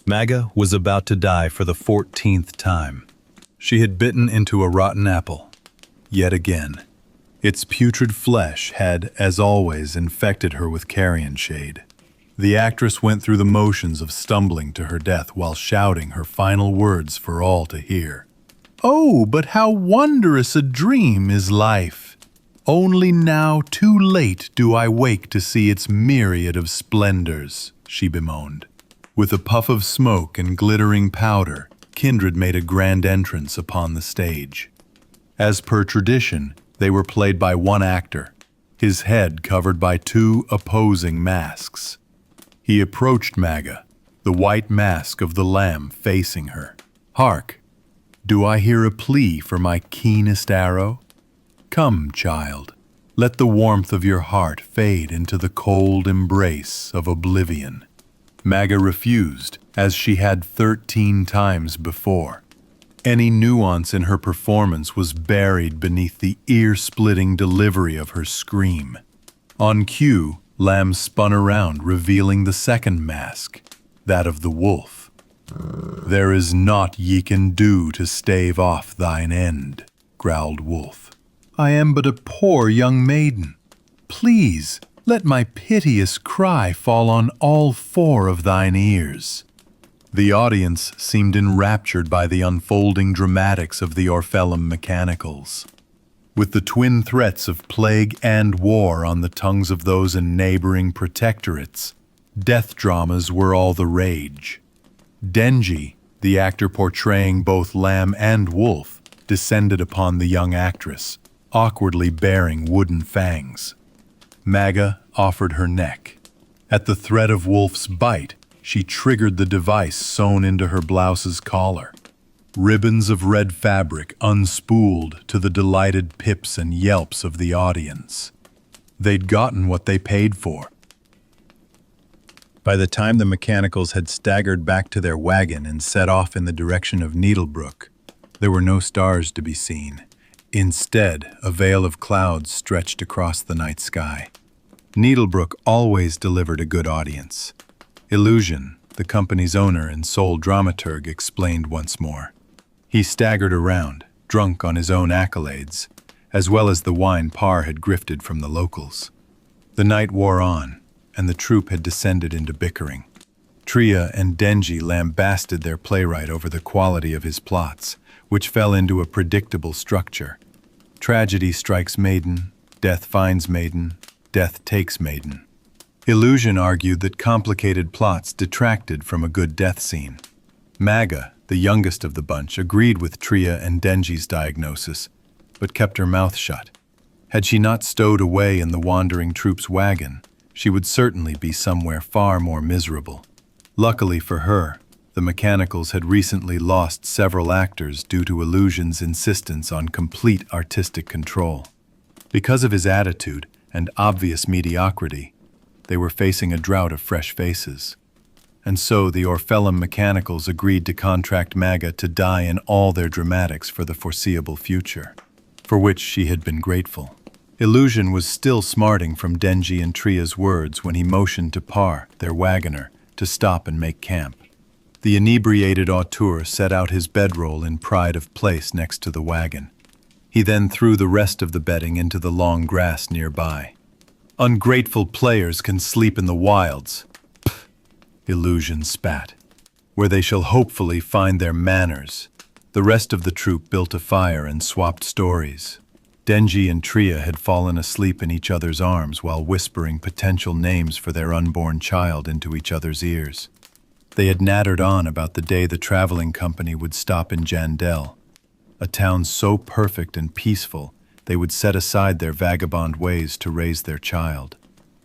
Magga was about to die for the 14th time. She had bitten into a rotten apple, yet again. Its putrid flesh had, as always, infected her with carrion shade. The actress went through the motions of stumbling to her death while shouting her final words for all to hear. "Oh, but how wondrous a dream is life! Only now, too late, do I wake to see its myriad of splendors," she bemoaned. With a puff of smoke and glittering powder, Kindred made a grand entrance upon the stage. As per tradition, they were played by one actor, his head covered by two opposing masks. He approached Magga, the white mask of the lamb facing her. "Hark! Do I hear a plea for my keenest arrow? Come, child, let the warmth of your heart fade into the cold embrace of oblivion." Magga refused, as she had 13 times before. Any nuance in her performance was buried beneath the ear-splitting delivery of her scream. On cue, Lamb spun around, revealing the second mask, that of the wolf. "There is naught ye can do to stave off thine end," growled Wolf. "I am but a poor young maiden. Please, let my piteous cry fall on all four of thine ears." The audience seemed enraptured by the unfolding dramatics of the Orphellum Mechanicals. With the twin threats of plague and war on the tongues of those in neighboring protectorates, death dramas were all the rage. Denji, the actor portraying both lamb and wolf, descended upon the young actress, awkwardly bearing wooden fangs. Magga offered her neck. At the threat of Wolf's bite, she triggered the device sewn into her blouse's collar. Ribbons of red fabric unspooled to the delighted pips and yelps of the audience. They'd gotten what they paid for. By the time the Mechanicals had staggered back to their wagon and set off in the direction of Needlebrook, there were no stars to be seen. Instead, a veil of clouds stretched across the night sky. Needlebrook always delivered a good audience. Illusion, the company's owner and sole dramaturg, explained once more. He staggered around, drunk on his own accolades, as well as the wine Parr had grifted from the locals. The night wore on, and the troupe had descended into bickering. Tria and Denji lambasted their playwright over the quality of his plots, which fell into a predictable structure. Tragedy strikes maiden, death finds maiden, death takes maiden. Illusion argued that complicated plots detracted from a good death scene. Magga, the youngest of the bunch, agreed with Tria and Denji's diagnosis, but kept her mouth shut. Had she not stowed away in the wandering troupe's wagon, she would certainly be somewhere far more miserable. Luckily for her, the Mechanicals had recently lost several actors due to Illusion's insistence on complete artistic control. Because of his attitude and obvious mediocrity, they were facing a drought of fresh faces. And so the Orphellum Mechanicals agreed to contract Magga to die in all their dramatics for the foreseeable future, for which she had been grateful. Illusion was still smarting from Denji and Tria's words when he motioned to Parr, their wagoner, to stop and make camp. The inebriated auteur set out his bedroll in pride of place next to the wagon. He then threw the rest of the bedding into the long grass nearby. "Ungrateful players can sleep in the wilds," Illusion spat, "where they shall hopefully find their manners." The rest of the troupe built a fire and swapped stories. Denji and Tria had fallen asleep in each other's arms while whispering potential names for their unborn child into each other's ears. They had nattered on about the day the traveling company would stop in Jandel, a town so perfect and peaceful they would set aside their vagabond ways to raise their child.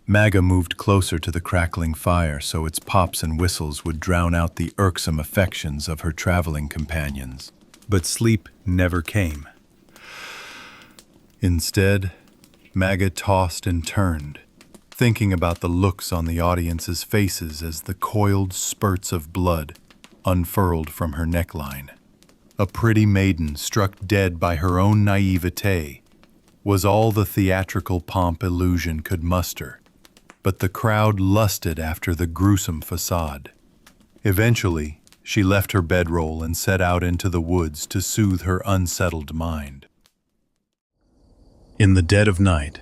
Magga moved closer to the crackling fire so its pops and whistles would drown out the irksome affections of her traveling companions. But sleep never came. Instead, Magga tossed and turned, thinking about the looks on the audience's faces as the coiled spurts of blood unfurled from her neckline. A pretty maiden struck dead by her own naivete was all the theatrical pomp Illusion could muster, but the crowd lusted after the gruesome facade. Eventually, she left her bedroll and set out into the woods to soothe her unsettled mind. In the dead of night,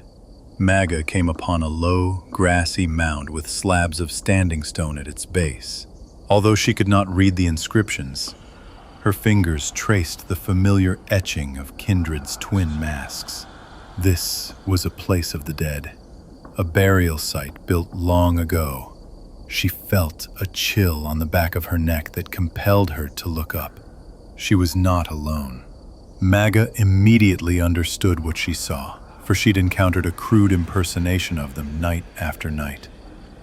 Magga came upon a low, grassy mound with slabs of standing stone at its base. Although she could not read the inscriptions, her fingers traced the familiar etching of Kindred's twin masks. This was a place of the dead, a burial site built long ago. She felt a chill on the back of her neck that compelled her to look up. She was not alone. Magga immediately understood what she saw, for she'd encountered a crude impersonation of them night after night.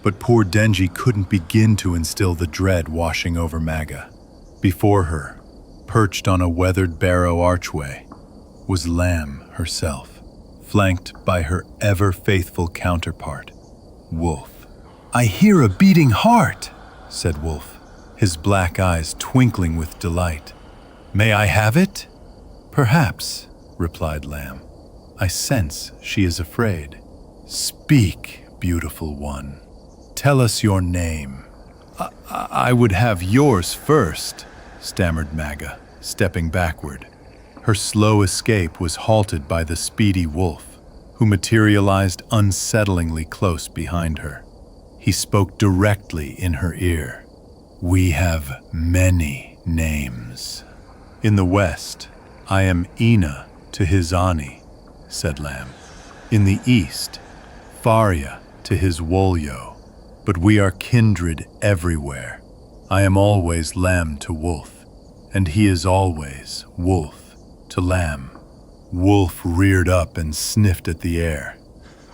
But poor Denji couldn't begin to instill the dread washing over Magga. Before her, perched on a weathered barrow archway, was Lamb herself, flanked by her ever-faithful counterpart, Wolf. "I hear a beating heart," said Wolf, his black eyes twinkling with delight. "May I have it?" "Perhaps," replied Lamb. "I sense she is afraid." "Speak, beautiful one. Tell us your name." I would have yours first," stammered Magga, stepping backward. Her slow escape was halted by the speedy Wolf, who materialized unsettlingly close behind her. He spoke directly in her ear. "We have many names. In the west, I am Ina to his Ani," said Lamb. "In the east, Faria to his Wolyo. But we are kindred everywhere. I am always Lamb to Wolf, and he is always Wolf to Lamb." Wolf reared up and sniffed at the air.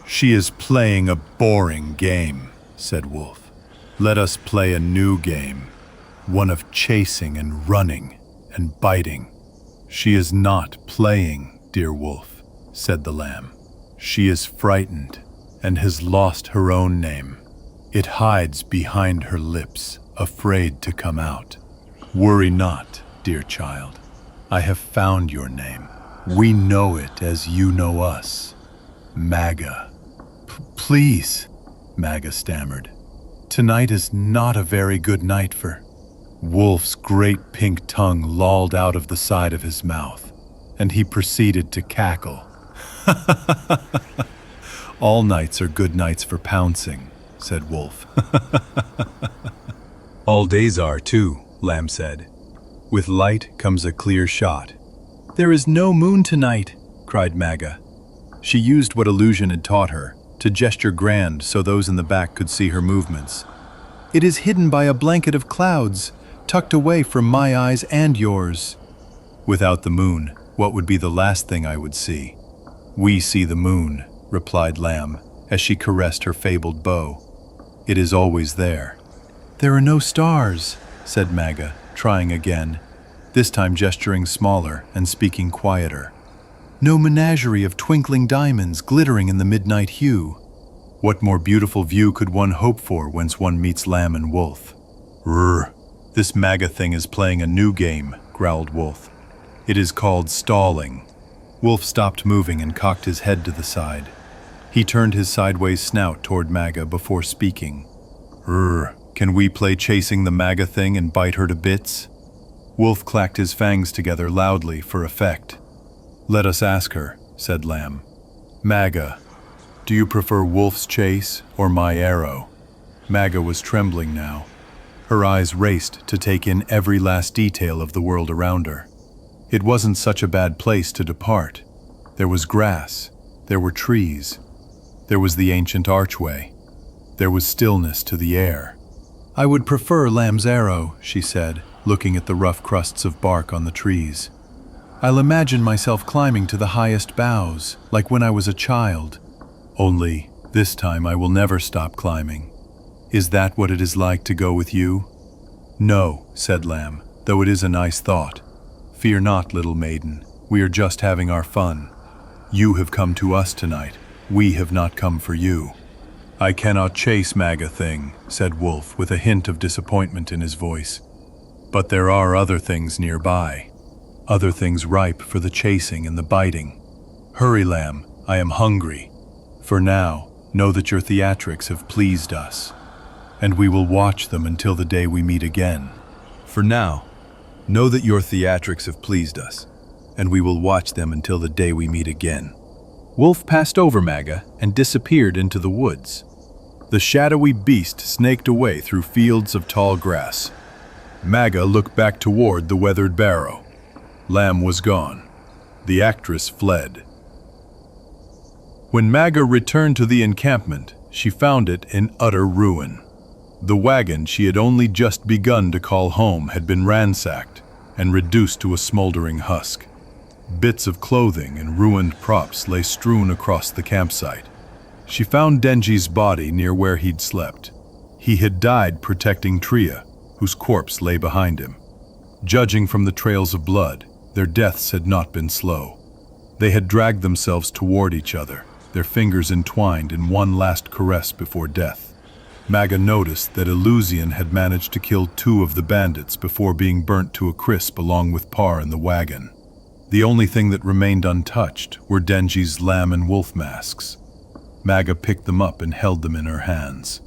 "She is playing a boring game," said Wolf. "Let us play a new game, one of chasing and running and biting." "She is not playing, dear Wolf," said the Lamb. "She is frightened and has lost her own name. It hides behind her lips, afraid to come out. Worry not, dear child. I have found your name. We know it as you know us. Magga." "Please," Magga stammered. "Tonight is not a very good night for—" Wolf's great pink tongue lolled out of the side of his mouth, and he proceeded to cackle. "All nights are good nights for pouncing," said Wolf. "All days are, too," Lamb said. "With light comes a clear shot." "There is no moon tonight," cried Magga. She used what illusion had taught her, to gesture grand so those in the back could see her movements. "It is hidden by a blanket of clouds, tucked away from my eyes and yours." "Without the moon, what would be the last thing I would see?" "We see the moon," replied Lamb, as she caressed her fabled bow. "It is always there." "There are no stars," said Magga, trying again, this time gesturing smaller and speaking quieter. "No menagerie of twinkling diamonds glittering in the midnight hue." What more beautiful view could one hope for whence one meets Lamb and Wolf? "Rrr, this Magga thing is playing a new game," growled Wolf. "It is called stalling." Wolf stopped moving and cocked his head to the side. He turned his sideways snout toward Magga before speaking. "Rrr, can we play chasing the Magga thing and bite her to bits?" Wolf clacked his fangs together loudly for effect. "Let us ask her," said Lamb. "Magga, do you prefer Wolf's chase or my arrow?" Magga was trembling now. Her eyes raced to take in every last detail of the world around her. It wasn't such a bad place to depart. There was grass, there were trees, there was the ancient archway, there was stillness to the air. "I would prefer Lamb's arrow," she said, looking at the rough crusts of bark on the trees. "I'll imagine myself climbing to the highest boughs, like when I was a child. Only, this time I will never stop climbing. Is that what it is like to go with you?" "No," said Lamb, "though it is a nice thought. Fear not, little maiden, we are just having our fun. You have come to us tonight, we have not come for you." "I cannot chase Magga thing," said Wolf with a hint of disappointment in his voice. "But there are other things nearby. Other things ripe for the chasing and the biting. Hurry, Lamb, I am hungry. For now, know that your theatrics have pleased us." and we will watch them until the day we meet again. For now, know that your theatrics have pleased us, and we will watch them until the day we meet again." Wolf passed over Magga and disappeared into the woods. The shadowy beast snaked away through fields of tall grass. Magga looked back toward the weathered barrow. Lamb was gone. The actress fled. When Magga returned to the encampment, she found it in utter ruin. The wagon she had only just begun to call home had been ransacked and reduced to a smoldering husk. Bits of clothing and ruined props lay strewn across the campsite. She found Denji's body near where he'd slept. He had died protecting Tria, whose corpse lay behind him. Judging from the trails of blood, their deaths had not been slow. They had dragged themselves toward each other, their fingers entwined in one last caress before death. Magga noticed that Illusion had managed to kill 2 of the bandits before being burnt to a crisp along with Par and the wagon. The only thing that remained untouched were Denji's lamb and wolf masks. Magga picked them up and held them in her hands.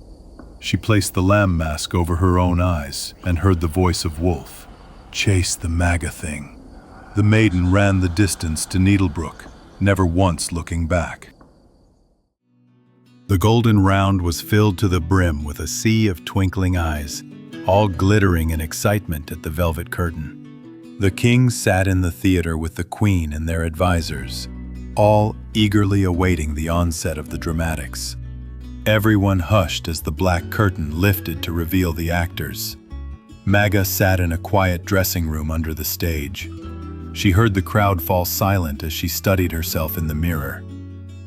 She placed the lamb mask over her own eyes and heard the voice of Wolf. "Chase the Magga thing." The maiden ran the distance to Needlebrook, never once looking back. The golden round was filled to the brim with a sea of twinkling eyes, all glittering in excitement at the velvet curtain. The king sat in the theater with the queen and their advisors, all eagerly awaiting the onset of the dramatics. Everyone hushed as the black curtain lifted to reveal the actors. Magga sat in a quiet dressing room under the stage. She heard the crowd fall silent as she studied herself in the mirror.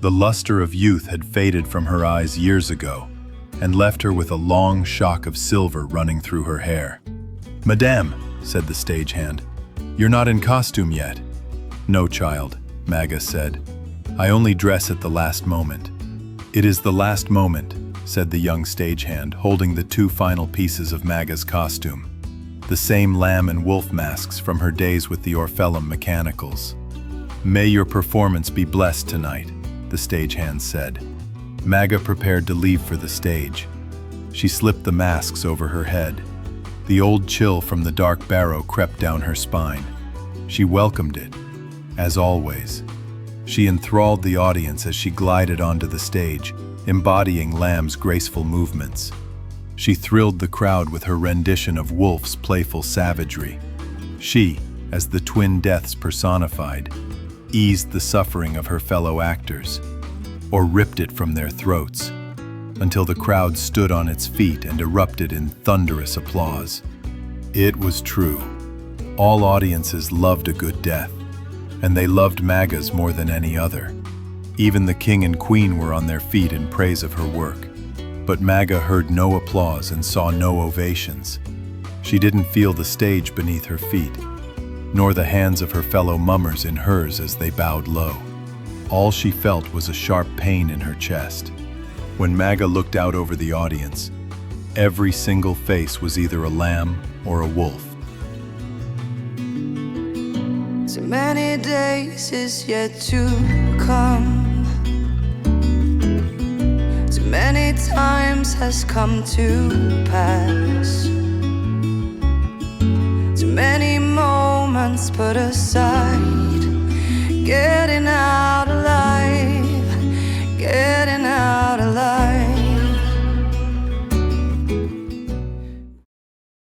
The luster of youth had faded from her eyes years ago and left her with a long shock of silver running through her hair. "Madame," said the stagehand, "you're not in costume yet." "No, child," Magga said. "I only dress at the last moment." "It is the last moment," said the young stagehand, holding the 2 final pieces of Magga's costume, the same lamb and wolf masks from her days with the Orphellum Mechanicals. "May your performance be blessed tonight," the stagehand said. Magga prepared to leave for the stage. She slipped the masks over her head. The old chill from the dark barrow crept down her spine. She welcomed it, as always. She enthralled the audience as she glided onto the stage, embodying Lamb's graceful movements. She thrilled the crowd with her rendition of Wolf's playful savagery. She, as the twin deaths personified, eased the suffering of her fellow actors, or ripped it from their throats, until the crowd stood on its feet and erupted in thunderous applause. It was true. All audiences loved a good death, and they loved Magga's more than any other. Even the king and queen were on their feet in praise of her work. But Magga heard no applause and saw no ovations. She didn't feel the stage beneath her feet, nor the hands of her fellow mummers in hers as they bowed low. All she felt was a sharp pain in her chest. When Magga looked out over the audience, every single face was either a lamb or a wolf. So many days is yet to come. Too many times has come to pass. Too many moments put aside, getting out